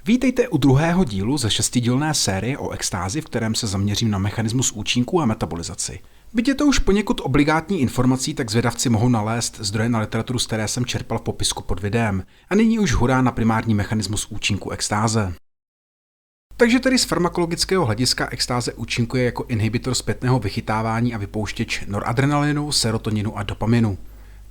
Vítejte u druhého dílu ze 6dílné série o extázi, v kterém se zaměřím na mechanismus účinku a metabolizaci. Byť je to už poněkud obligátní informací, tak zvědavci mohou nalézt zdroje na literaturu, z které jsem čerpal v popisku pod videem. A nyní už hurá na primární mechanismus účinku extáze. Takže tedy z farmakologického hlediska extáze účinkuje jako inhibitor zpětného vychytávání a vypouštěč noradrenalinu, serotoninu a dopaminu.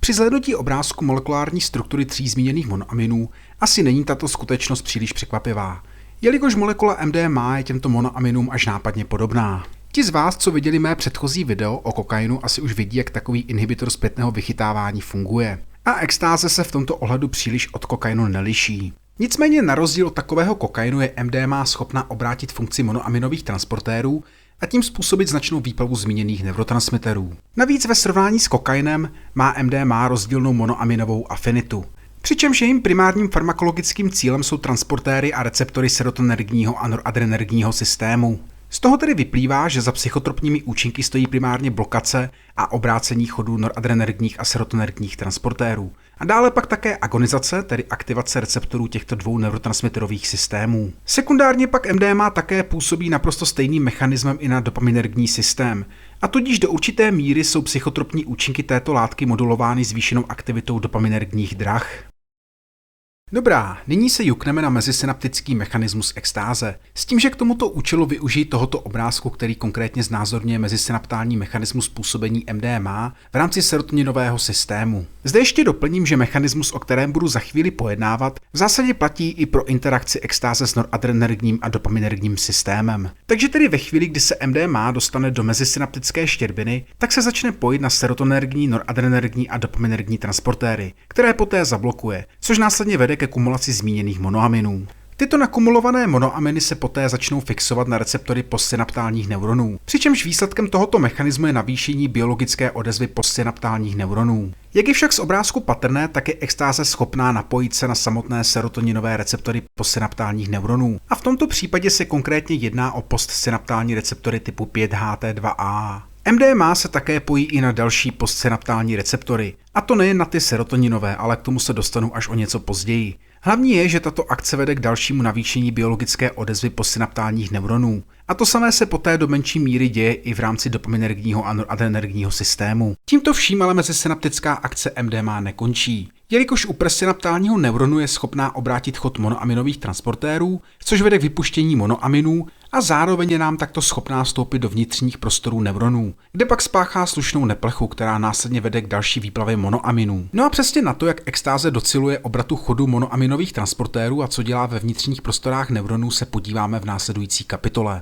Při zhlédnutí obrázku molekulární struktury 3 zmíněných monoaminů asi není tato skutečnost příliš překvapivá, jelikož molekula MDMA je těmto monoaminům až nápadně podobná. Ti z vás, co viděli mé předchozí video o kokainu, asi už vidí, jak takový inhibitor zpětného vychytávání funguje. A extáze se v tomto ohledu příliš od kokainu neliší. Nicméně na rozdíl od takového kokainu je MDMA schopna obrátit funkci monoaminových transportérů a tím způsobit značnou výplavu zmíněných neurotransmiterů. Navíc ve srovnání s kokainem má MDMA rozdílnou monoaminovou afinitu. Přičemž jejím primárním farmakologickým cílem jsou transportéry a receptory serotonergního a noradrenergního systému. Z toho tedy vyplývá, že za psychotropními účinky stojí primárně blokace a obrácení chodu noradrenergních a serotonergních transportérů. A dále pak také agonizace, tedy aktivace receptorů těchto dvou neurotransmiterových systémů. Sekundárně pak MDMA také působí naprosto stejným mechanismem i na dopaminergní systém. A tudíž do určité míry jsou psychotropní účinky této látky modulovány zvýšenou aktivitou dopaminergních drah. Dobrá, nyní se jukneme na mezisynaptický mechanismus extáze, s tím, že k tomuto účelu využijí tohoto obrázku, který konkrétně znázorňuje mezisynaptální mechanismus působení MDMA v rámci serotoninového systému. Zde ještě doplním, že mechanismus, o kterém budu za chvíli pojednávat, v zásadě platí i pro interakci extáze s noradrenergním a dopaminergním systémem. Takže tedy ve chvíli, kdy se MDMA dostane do mezisynaptické štěrbiny, tak se začne pojit na serotonergní, noradrenergní a dopaminergní transportéry, které poté zablokuje, což následně vede ke kumulaci zmíněných monoaminů. Tyto nakumulované monoaminy se poté začnou fixovat na receptory postsynaptálních neuronů, přičemž výsledkem tohoto mechanismu je navýšení biologické odezvy postsynaptálních neuronů. Jak je však z obrázku patrné, tak je extáze schopná napojit se na samotné serotoninové receptory postsynaptálních neuronů. A v tomto případě se konkrétně jedná o postsynaptální receptory typu 5HT2A. MDMA se také pojí i na další postsynaptální receptory, a to nejen na ty serotoninové, ale k tomu se dostanu až o něco později. Hlavní je, že tato akce vede k dalšímu navýšení biologické odezvy postsynaptálních neuronů. A to samé se poté do menší míry děje i v rámci dopaminergního a noradrenergního systému. Tímto vším ale mezisynaptická akce MDMA nekončí, jelikož u presynaptálního neuronu je schopná obrátit chod monoaminových transportérů, což vede k vypuštění monoaminů a zároveň je nám takto schopná vstoupit do vnitřních prostorů neuronů, kde pak spáchá slušnou neplechu, která následně vede k další výplavě monoaminů. No a přesně na to, jak extáze dociluje obratu chodu monoaminových transportérů a co dělá ve vnitřních prostorách neuronů, se podíváme v následující kapitole.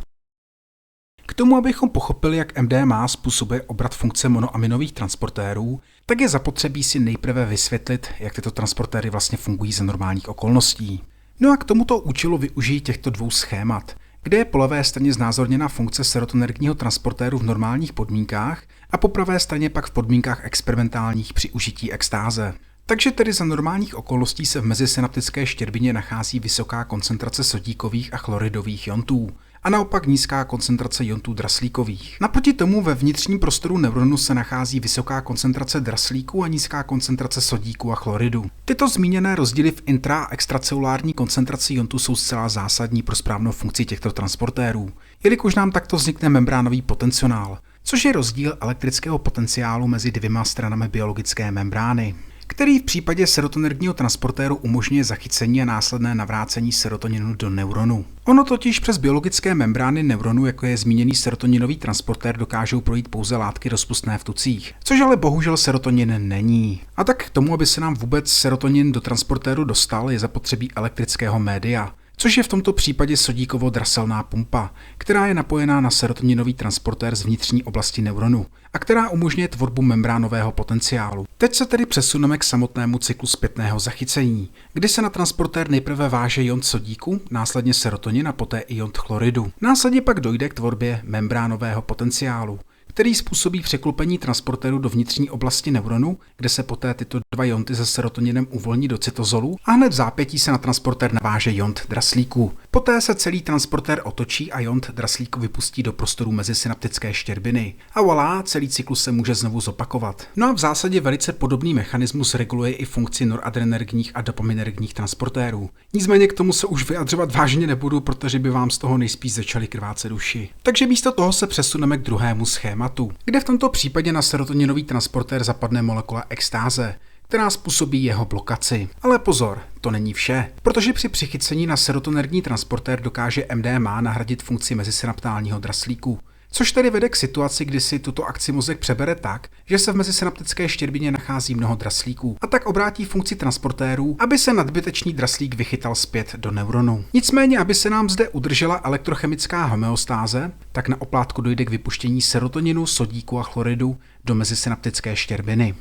K tomu, abychom pochopili, jak MDMA způsobuje obrat funkce monoaminových transportérů, tak je zapotřebí si nejprve vysvětlit, jak tyto transportéry vlastně fungují za normálních okolností. No a k tomuto účelu využijí těchto dvou schémat, kde je po levé straně znázorněna funkce serotonergního transportéru v normálních podmínkách a po pravé straně pak v podmínkách experimentálních při užití extáze. Takže tedy za normálních okolností se v mezisynaptické štěrbině nachází vysoká koncentrace sodíkových a chloridových iontů a naopak nízká koncentrace iontů draslíkových. Naproti tomu ve vnitřním prostoru neuronu se nachází vysoká koncentrace draslíku a nízká koncentrace sodíku a chloridu. Tyto zmíněné rozdíly v intra- a extracelulární koncentraci iontů jsou zcela zásadní pro správnou funkci těchto transportérů, jelikož nám takto vznikne membránový potenciál, což je rozdíl elektrického potenciálu mezi dvěma stranami biologické membrány, který v případě serotonergního transportéru umožňuje zachycení a následné navrácení serotoninu do neuronu. Ono totiž přes biologické membrány neuronu, jako je zmíněný serotoninový transportér, dokážou projít pouze látky rozpustné v tucích, což ale bohužel serotonin není. A tak k tomu, aby se nám vůbec serotonin do transportéru dostal, je zapotřebí elektrického média, což je v tomto případě sodíkovo-draselná pumpa, která je napojená na serotoninový transportér z vnitřní oblasti neuronu a která umožňuje tvorbu membránového potenciálu. Teď se tedy přesuneme k samotnému cyklu zpětného zachycení, kdy se na transportér nejprve váže iont sodíku, následně serotonin a poté iont chloridu. Následně pak dojde k tvorbě membránového potenciálu, který způsobí překlopení transportéru do vnitřní oblasti neuronu, kde se poté tyto dva ionty se serotoninem uvolní do cytozolu a hned v zápětí se na transportér naváže iont draslíku. Poté se celý transportér otočí a iont draslíku vypustí do prostoru mezisynaptické štěrbiny. A voilà, celý cyklus se může znovu zopakovat. No a v zásadě velice podobný mechanismus reguluje i funkci noradrenergních a dopaminergních transportérů. Nicméně k tomu se už vyjadřovat vážně nebudu, protože by vám z toho nejspíš začaly krvácet uši. Takže místo toho se přesuneme k druhému schématu, kde v tomto případě na serotoninový transportér zapadne molekula extáze, která způsobí jeho blokaci. Ale pozor, to není vše, protože při přichycení na serotonergní transportér dokáže MDMA nahradit funkci mezisynaptálního draslíku. Což tedy vede k situaci, kdy si tuto akci mozek přebere tak, že se v mezisynaptické štěrbině nachází mnoho draslíků a tak obrátí funkci transportérů, aby se nadbytečný draslík vychytal zpět do neuronu. Nicméně, aby se nám zde udržela elektrochemická homeostáze, tak na oplátku dojde k vypuštění serotoninu, sodíku a chloridu do mezisynaptické štěrbiny.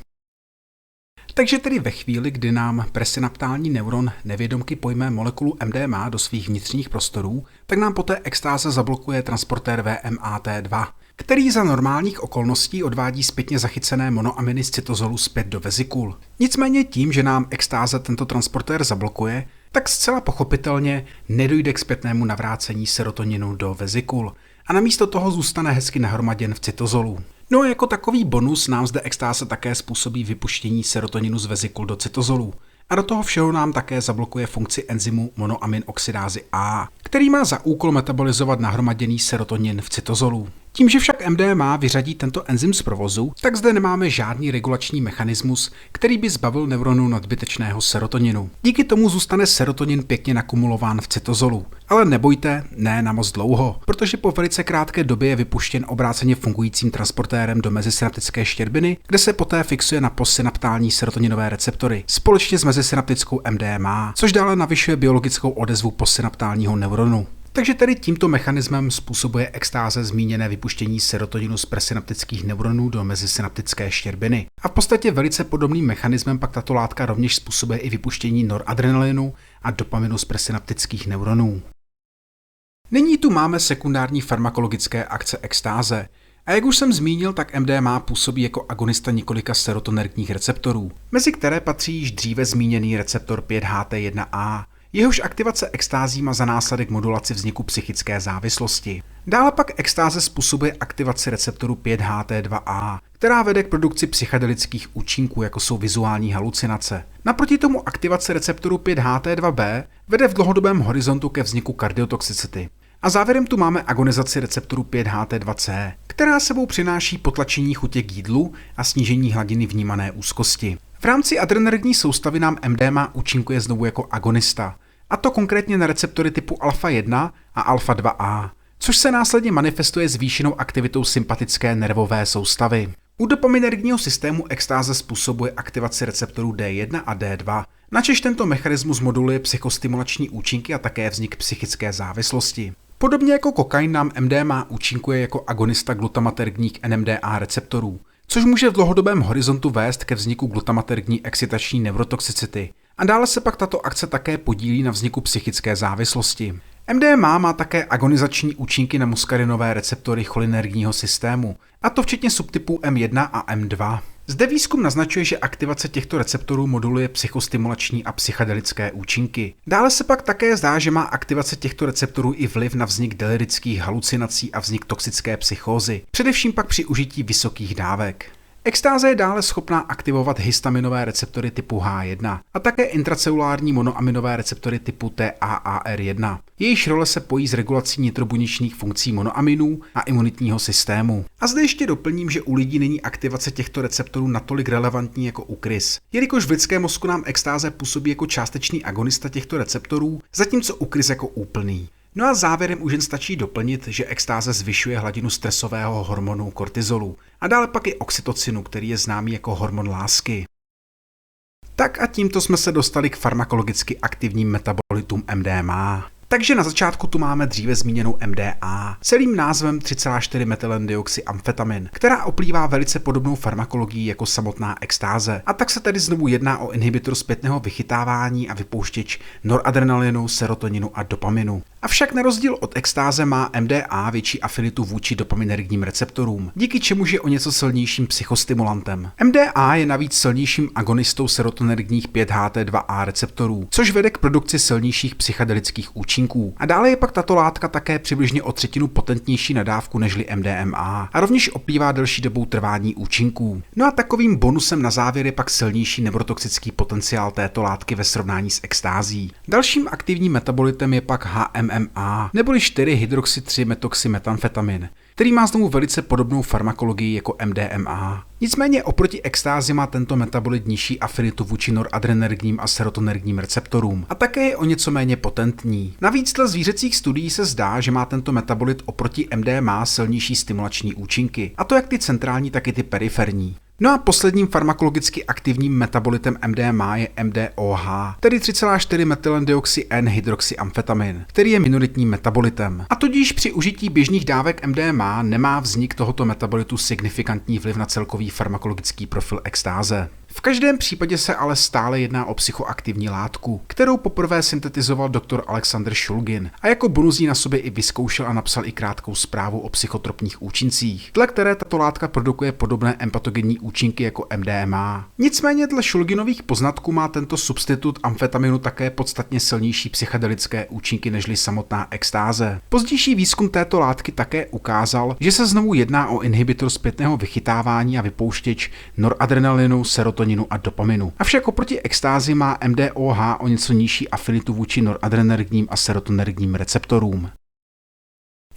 Takže tedy ve chvíli, kdy nám presynaptální neuron nevědomky pojme molekulu MDMA do svých vnitřních prostorů, tak nám poté extáze zablokuje transportér VMAT2, který za normálních okolností odvádí zpětně zachycené monoaminy z cytozolu zpět do vezikul. Nicméně tím, že nám extáze tento transportér zablokuje, tak zcela pochopitelně nedojde k zpětnému navrácení serotoninu do vezikul a namísto toho zůstane hezky nahromaděn v cytozolu. No a jako takový bonus nám zde extáze také způsobí vypuštění serotoninu z vezikul do cytozolů. A do toho všeho nám také zablokuje funkci enzymu monoamin oxidázy A, který má za úkol metabolizovat nahromaděný serotonin v cytozolu. Tím, že však MDMA vyřadí tento enzym z provozu, tak zde nemáme žádný regulační mechanismus, který by zbavil neuronu nadbytečného serotoninu. Díky tomu zůstane serotonin pěkně nakumulován v cytozolu. Ale nebojte, ne na moc dlouho, protože po velice krátké době je vypuštěn obráceně fungujícím transportérem do mezisynaptické štěrbiny, kde se poté fixuje na postsynaptální serotoninové receptory společně s mezisynaptickou MDMA, což dále navyšuje biologickou odezvu postsynaptálního neuronu. Takže tedy tímto mechanismem způsobuje extáze zmíněné vypuštění serotoninu z presynaptických neuronů do mezisynaptické štěrbiny. A v podstatě velice podobným mechanismem pak tato látka rovněž způsobuje i vypuštění noradrenalinu a dopaminu z presynaptických neuronů. Nyní tu máme sekundární farmakologické akce extáze. A jak už jsem zmínil, tak MDMA působí jako agonista několika serotonergních receptorů, mezi které patří již dříve zmíněný receptor 5HT1A. Jehož aktivace extází má za následek modulaci vzniku psychické závislosti. Dále pak extáze způsobuje aktivaci receptoru 5HT2A, která vede k produkci psychedelických účinků, jako jsou vizuální halucinace. Naproti tomu aktivace receptoru 5HT2B vede v dlouhodobém horizontu ke vzniku kardiotoxicity. A závěrem tu máme agonizaci receptoru 5HT2C, která sebou přináší potlačení chutě k jídlu a snížení hladiny vnímané úzkosti. V rámci adrenergní soustavy nám MDMA účinkuje znovu jako agonista, a to konkrétně na receptory typu alfa 1 a alfa 2A, což se následně manifestuje zvýšenou aktivitou sympatické nervové soustavy. U dopaminergního systému extáze způsobuje aktivaci receptorů D1 a D2, načež tento mechanismus moduluje psychostimulační účinky a také vznik psychické závislosti. Podobně jako kokain nám MDMA účinkuje jako agonista glutamatergních NMDA receptorů, což může v dlouhodobém horizontu vést ke vzniku glutamatergní excitační neurotoxicity. A dále se pak tato akce také podílí na vzniku psychické závislosti. MDMA má také agonizační účinky na muskarinové receptory cholinergního systému, a to včetně subtypů M1 a M2. Zde výzkum naznačuje, že aktivace těchto receptorů moduluje psychostimulační a psychedelické účinky. Dále se pak také zdá, že má aktivace těchto receptorů i vliv na vznik delirických halucinací a vznik toxické psychózy, především pak při užití vysokých dávek. Extáze je dále schopná aktivovat histaminové receptory typu H1 a také intracelulární monoaminové receptory typu TAAR1. Jejichž role se pojí s regulací nitrobuněčných funkcí monoaminů a imunitního systému. A zde ještě doplním, že u lidí není aktivace těchto receptorů natolik relevantní jako u krys, jelikož v lidském mozku nám extáze působí jako částečný agonista těchto receptorů, zatímco u krys jako úplný. No a závěrem už jen stačí doplnit, že extáze zvyšuje hladinu stresového hormonu kortizolu a dále pak i oxytocinu, který je známý jako hormon lásky. Tak a tímto jsme se dostali k farmakologicky aktivním metabolitům MDMA. Takže na začátku tu máme dříve zmíněnou MDA, celým názvem 3,4-metylendioxyamfetamin, která oplývá velice podobnou farmakologií jako samotná extáze. A tak se tedy znovu jedná o inhibitor zpětného vychytávání a vypouštěč noradrenalinu, serotoninu a dopaminu. Avšak na rozdíl od extáze má MDA větší afinitu vůči dopaminergním receptorům, díky čemuž je o něco silnějším psychostimulantem. MDA je navíc silnějším agonistou serotonergních 5-HT2A receptorů, což vede k produkci silnějších psychedelických účinků. A dále je pak tato látka také přibližně o 1/3 potentnější na dávku nežli MDMA a rovněž oplývá delší dobou trvání účinků. No a takovým bonusem na závěr je pak silnější neurotoxický potenciál této látky ve srovnání s extází. Dalším aktivním metabolitem je pak HMMA, neboli 4-hydroxy-3-metoxymetamfetamin, který má znovu velice podobnou farmakologii jako MDMA. Nicméně oproti extázi má tento metabolit nižší afinitu vůči noradrenergním a serotonergním receptorům a také je o něco méně potentní. Navíc dle zvířecích studií se zdá, že má tento metabolit oproti MDMA silnější stimulační účinky, a to jak ty centrální, tak i ty periferní. No a posledním farmakologicky aktivním metabolitem MDMA je MDOH, tedy 3,4-metylendioxy-N-hydroxyamfetamin, který je minoritním metabolitem. A tudíž při užití běžných dávek MDMA nemá vznik tohoto metabolitu signifikantní vliv na celkový farmakologický profil extáze. V každém případě se ale stále jedná o psychoaktivní látku, kterou poprvé syntetizoval dr. Alexander Shulgin a jako bonus ji na sobě i vyzkoušel a napsal i krátkou zprávu o psychotropních účincích, dle které tato látka produkuje podobné empatogenní účinky jako MDMA. Nicméně dle Shulginových poznatků má tento substitut amfetaminu také podstatně silnější psychedelické účinky nežli samotná extáze. Pozdější výzkum této látky také ukázal, že se znovu jedná o inhibitor zpětného vychytávání a vypouštěč noradrenalinu, serotoninu a dopaminu. Avšak oproti extázi má MDOH o něco nižší afinitu vůči noradrenergním a serotonergním receptorům.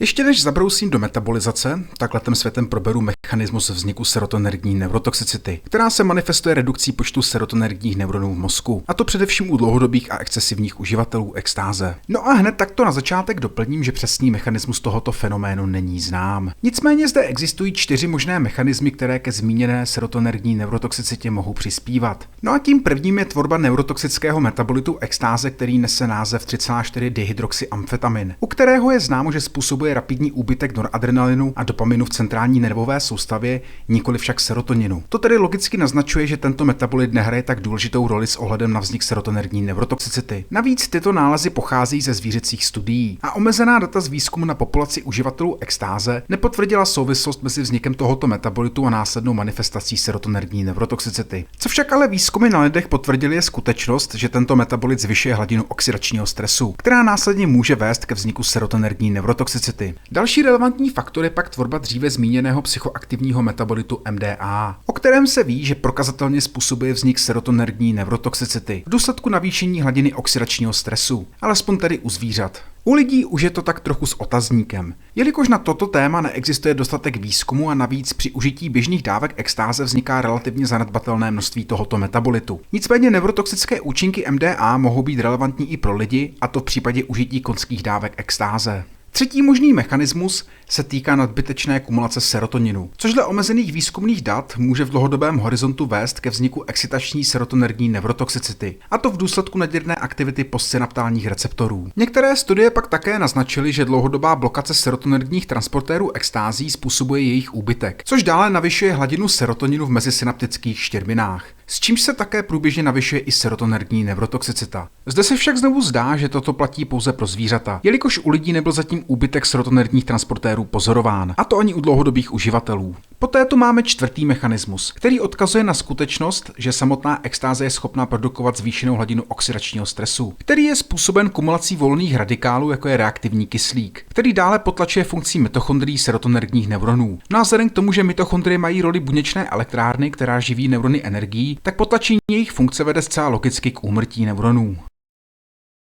Ještě než zabrousím do metabolizace, tak letem světem proberu mechanismus vzniku serotonergní neurotoxicity, která se manifestuje redukcí počtu serotonergních neuronů v mozku, a to především u dlouhodobých a excesivních uživatelů extáze. No a hned takto na začátek doplním, že přesný mechanismus tohoto fenoménu není znám. Nicméně zde existují 4 možné mechanismy, které ke zmíněné serotonerní neurotoxicitě mohou přispívat. No a tím prvním je tvorba neurotoxického metabolitu extáze, který nese název 3,4-dihydroxyamfetamin, u kterého je známo, že způsobuje rapidní úbytek noradrenalinu a dopaminu v centrální nervové soustavě, nikoli však serotoninu. To tedy logicky naznačuje, že tento metabolit nehraje tak důležitou roli s ohledem na vznik serotonerní neurotoxicity. Navíc tyto nálezy pocházejí ze zvířecích studií a omezená data z výzkumu na populaci uživatelů extáze nepotvrdila souvislost mezi vznikem tohoto metabolitu a následnou manifestací serotonerní neurotoxicity. Co však ale výzkumy na lidech potvrdily, je skutečnost, že tento metabolit zvyšuje hladinu oxidačního stresu, která následně může vést ke vzniku serotonerní neurotoxicity. Další relevantní faktor je pak tvorba dříve zmíněného psychoaktivního metabolitu MDA, o kterém se ví, že prokazatelně způsobuje vznik serotonerní neurotoxicity v důsledku navýšení hladiny oxidačního stresu, alespoň tedy u zvířat. U lidí už je to tak trochu s otazníkem, jelikož na toto téma neexistuje dostatek výzkumu a navíc při užití běžných dávek extáze vzniká relativně zanedbatelné množství tohoto metabolitu. Nicméně neurotoxické účinky MDA mohou být relevantní i pro lidi, a to v případě užití konských dávek extáze. Třetí možný mechanismus se týká nadbytečné kumulace serotoninu, což dle omezených výzkumných dat může v dlouhodobém horizontu vést ke vzniku excitační serotonerní neurotoxicity, a to v důsledku nadměrné aktivity postsynaptálních receptorů. Některé studie pak také naznačily, že dlouhodobá blokace serotonerních transportérů extází způsobuje jejich úbytek, což dále navyšuje hladinu serotoninu v mezisynaptických štěrbinách, s čímž se také průběžně navyšuje i serotonerní neurotoxicita. Zde se však znovu zdá, že toto platí pouze pro zvířata, jelikož u lidí nebyl zatím úbytek serotonerních transportérů pozorován, a to ani u dlouhodobých uživatelů. Poté tu máme čtvrtý mechanismus, který odkazuje na skutečnost, že samotná extáze je schopná produkovat zvýšenou hladinu oxidačního stresu, který je způsoben kumulací volných radikálů, jako je reaktivní kyslík, který dále potlačuje funkcí mitochondrií serotonerních neuronů. No a vzhledem k tomu, že mitochondrie mají roli buněčné elektrárny, která živí neurony energií, tak potlačení jejich funkce vede zcela logicky k úmrtí neuronů.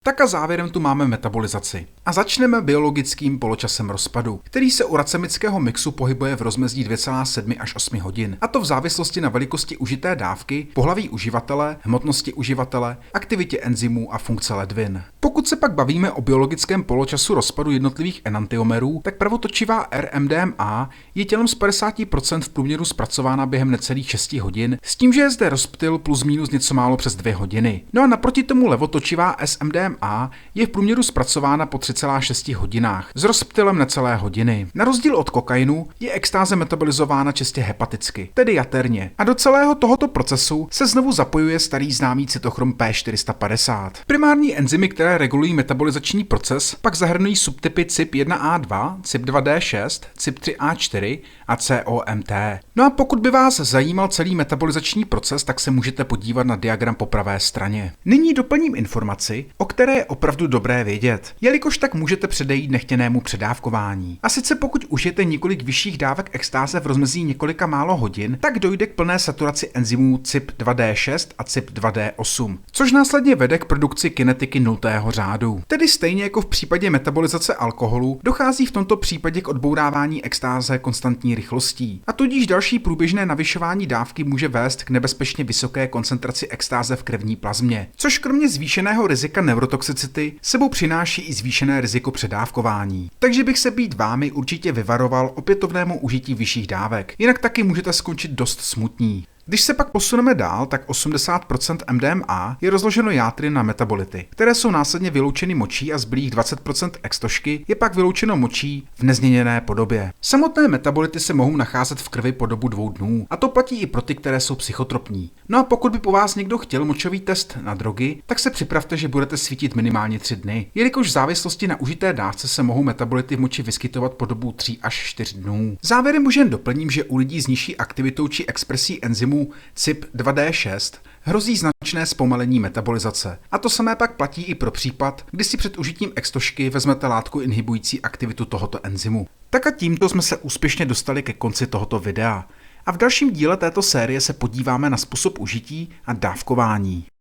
Tak a závěrem tu máme metabolizaci. A začneme biologickým poločasem rozpadu, který se u racemického mixu pohybuje v rozmezí 2,7 až 8 hodin, a to v závislosti na velikosti užité dávky, pohlaví uživatele, hmotnosti uživatele, aktivitě enzymů a funkce ledvin. Pokud se pak bavíme o biologickém poločasu rozpadu jednotlivých enantiomerů, tak pravotočivá R-MDMA je tělem z 50% v průměru zpracována během necelých 6 hodin, s tím, že je zde rozptyl plus minus něco málo přes 2 hodiny. No a naproti tomu levotočivá SMDMA MDMA je v průměru zpracována po 3,6 hodinách s rozptylem necelé hodiny. Na rozdíl od kokainu je extáze metabolizována čistě hepaticky, tedy jaterně. A do celého tohoto procesu se znovu zapojuje starý známý cytochrom P450. Primární enzymy, které regulují metabolizační proces, pak zahrnují subtypy CYP1A2, CYP2D6, CYP3A4 a COMT. No a pokud by vás zajímal celý metabolizační proces, tak se můžete podívat na diagram po pravé straně. Nyní doplním informaci, o které je opravdu dobré vědět, jelikož tak můžete předejít nechtěnému předávkování. A sice pokud užijete několik vyšších dávek extáze v rozmezí několika málo hodin, tak dojde k plné saturaci enzymů CYP2D6 a CYP2D8, což následně vede k produkci kinetiky 0. řádu. Tedy stejně jako v případě metabolizace alkoholu, dochází v tomto případě k odbourávání extáze konstantní rychlostí. A tudíž další průběžné navyšování dávky může vést k nebezpečně vysoké koncentraci extáze v krevní plazmě, což kromě zvýšeného rizika neurotoxicity sebou přináší i zvýšené riziko předávkování. Takže bych se být vámi určitě vyvaroval opětovnému užití vyšších dávek, jinak taky můžete skončit dost smutní. Když se pak posuneme dál, tak 80% MDMA je rozloženo játry na metabolity, které jsou následně vyloučeny močí a zbylých 20% extošky je pak vyloučeno močí v nezměněné podobě. Samotné metabolity se mohou nacházet v krvi po dobu 2 dnů, a to platí i pro ty, které jsou psychotropní. No a pokud by po vás někdo chtěl močový test na drogy, tak se připravte, že budete svítit minimálně 3 dny, jelikož v závislosti na užité dávce se mohou metabolity v moči vyskytovat po dobu 3 až 4 dnů. Závěrem už jen doplním, že u lidí s nižší aktivitou či expresí enzymů CYP2D6 hrozí značné zpomalení metabolizace. A to samé pak platí i pro případ, kdy si před užitím extošky vezmete látku inhibující aktivitu tohoto enzymu. Tak a tímto jsme se úspěšně dostali ke konci tohoto videa. A v dalším díle této série se podíváme na způsob užití a dávkování.